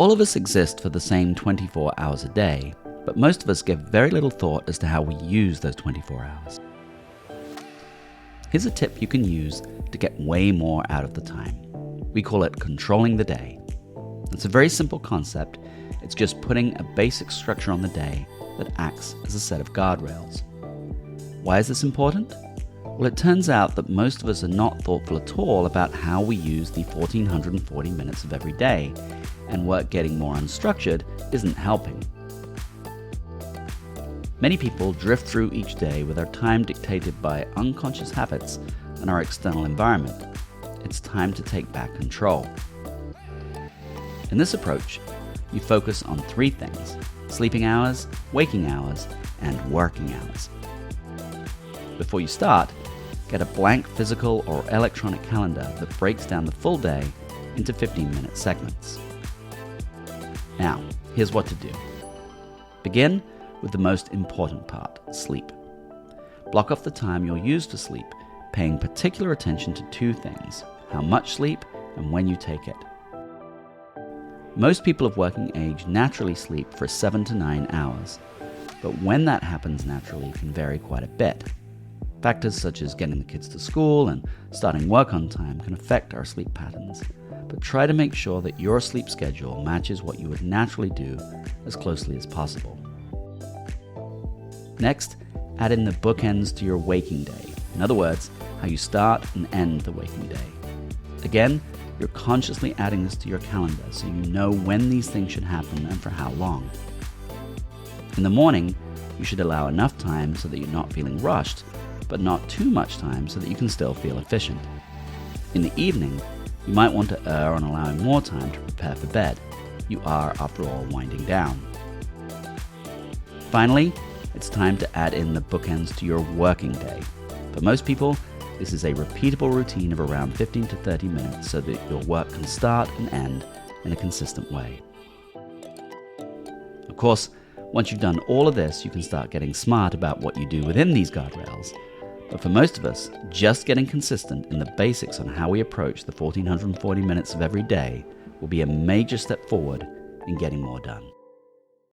All of us exist for the same 24 hours a day, but most of us give very little thought as to how we use those 24 hours. Here's a tip you can use to get way more out of the time. We call it controlling the day. It's a very simple concept. It's just putting a basic structure on the day that acts as a set of guardrails. Why is this important? Well, it turns out that most of us are not thoughtful at all about how we use the 1440 minutes of every day, and work getting more unstructured isn't helping. Many people drift through each day with our time dictated by unconscious habits and our external environment. It's time to take back control. In this approach, you focus on 3 things: sleeping hours, waking hours, and working hours. Before you start, get a blank physical or electronic calendar that breaks down the full day into 15-minute segments. Now, here's what to do. Begin with the most important part, sleep. Block off the time you'll use for sleep, paying particular attention to 2 things: how much sleep and when you take it. Most people of working age naturally sleep for 7 to 9 hours, but when that happens naturally can vary quite a bit. Factors such as getting the kids to school and starting work on time can affect our sleep patterns, but try to make sure that your sleep schedule matches what you would naturally do as closely as possible. Next, add in the bookends to your waking day. In other words, how you start and end the waking day. Again, you're consciously adding this to your calendar so you know when these things should happen and for how long. In the morning, you should allow enough time so that you're not feeling rushed, but not too much time so that you can still feel efficient. In the evening, you might want to err on allowing more time to prepare for bed. You are, after all, winding down. Finally, it's time to add in the bookends to your working day. For most people, this is a repeatable routine of around 15 to 30 minutes so that your work can start and end in a consistent way. Of course, once you've done all of this, you can start getting smart about what you do within these guardrails. But for most of us, just getting consistent in the basics on how we approach the 1440 minutes of every day will be a major step forward in getting more done.